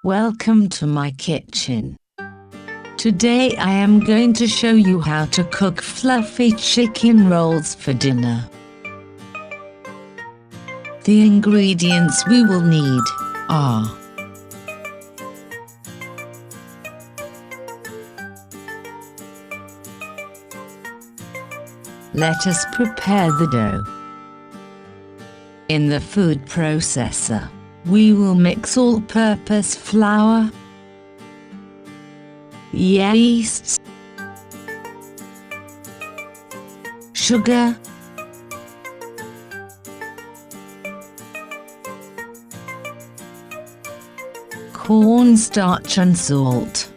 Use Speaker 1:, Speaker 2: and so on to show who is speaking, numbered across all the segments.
Speaker 1: Welcome to my kitchen. Today I am going to show you how to cook fluffy chicken rolls for dinner. The ingredients we will need are let us prepare the dough. In the food processor, we will mix all-purpose flour, yeast, sugar, cornstarch and salt.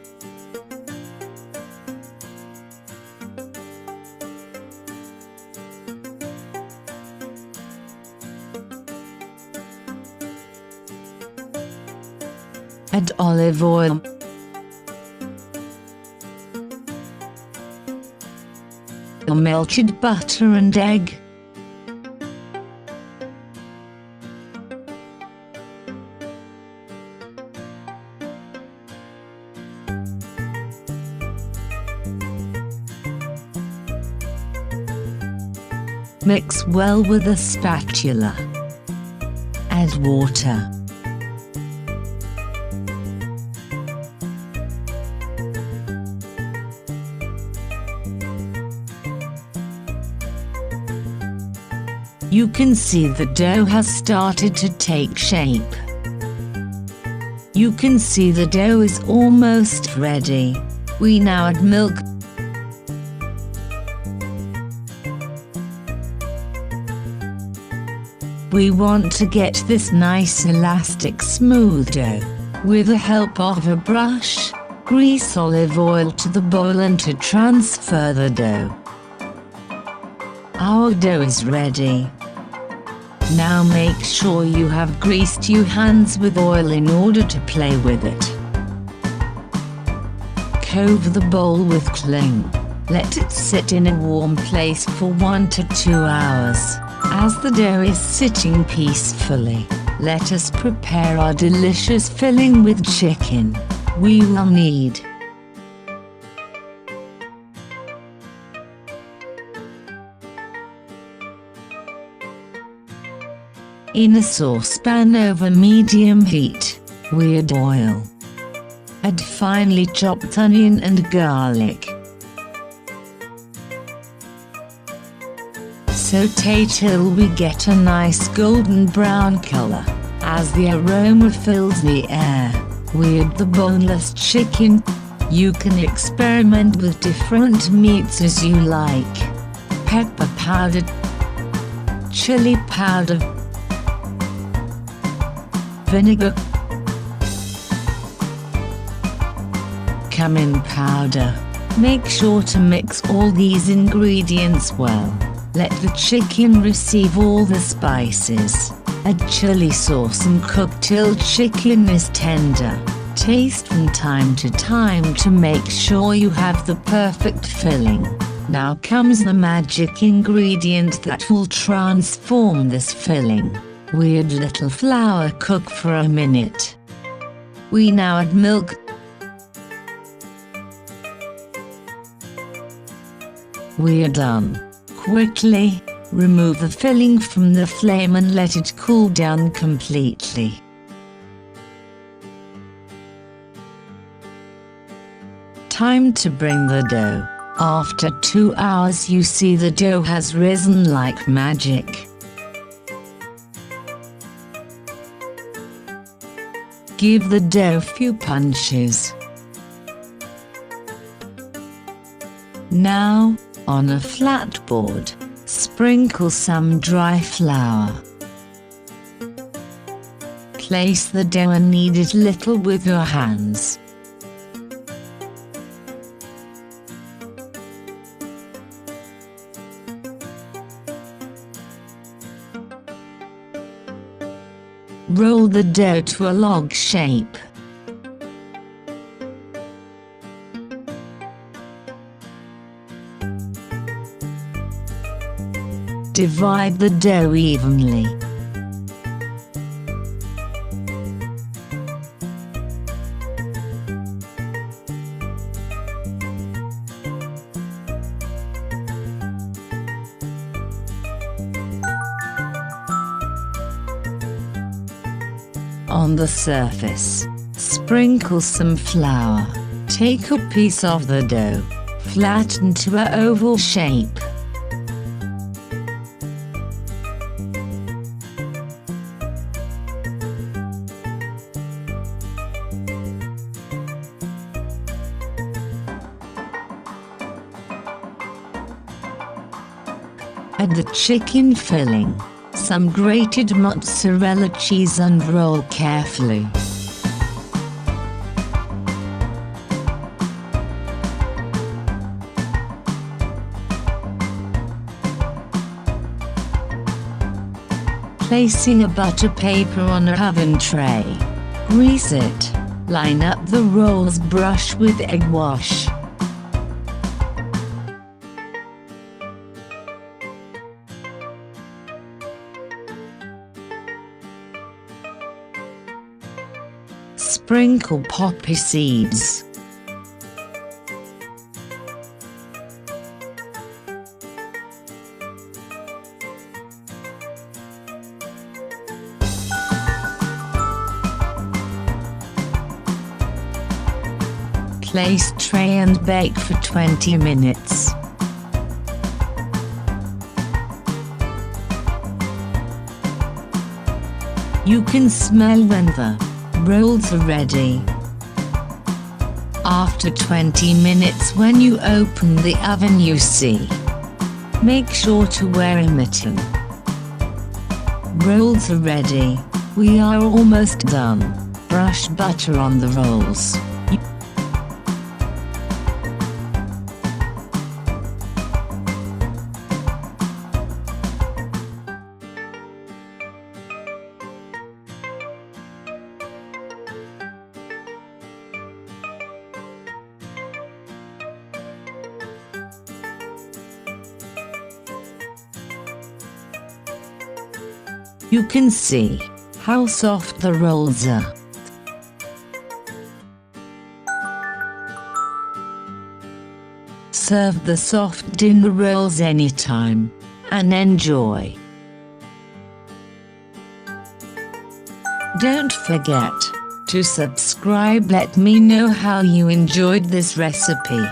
Speaker 1: Add olive oil, melted butter and egg. Mix well with a spatula. Add water. You can see the dough has started to take shape. You can see the dough is almost ready. We now add milk. We want to get this nice elastic smooth dough. With the help of a brush, grease olive oil to the bowl and to transfer the dough. Our dough is ready. Now make sure you have greased your hands with oil in order to play with it. Cover the bowl with cling. Let it sit in a warm place for 1 to 2 hours. As the dough is sitting peacefully, let us prepare our delicious filling with chicken. We will need in a saucepan over medium heat, we add oil. Add finely chopped onion and garlic. Sauté till we get a nice golden brown color. As the aroma fills the air, we add the boneless chicken. You can experiment with different meats as you like. Pepper powder, chili powder, vinegar, cumin powder. Make sure to mix all these ingredients well. Let the chicken receive all the spices. Add chili sauce and cook till chicken is tender. Taste from time to time to make sure you have the perfect filling. Now comes the magic ingredient that will transform this filling. We add little flour, cook for a minute. We now add milk. We are done. Quickly, remove the filling from the flame and let it cool down completely. Time to bring the dough. After 2 hours you see the dough has risen like magic. Give the dough few punches. Now, on a flat board, sprinkle some dry flour. Place the dough and knead it little with your hands. Roll the dough to a log shape. Divide the dough evenly. On the surface, sprinkle some flour. Take a piece of the dough, flatten to an oval shape. Add the chicken filling, some grated mozzarella cheese and roll carefully. Placing a butter paper on an oven tray. Grease it. Line up the rolls, brush with egg wash. Sprinkle poppy seeds. Place tray and bake for 20 minutes. You can smell when the rolls are ready. After 20 minutes, when you open the oven, you see. Make sure to wear a mitten. Rolls are ready. We are almost done. Brush butter on the rolls. You can see how soft the rolls are. Serve the soft dinner rolls anytime and enjoy. Don't forget to subscribe. Let me know how you enjoyed this recipe.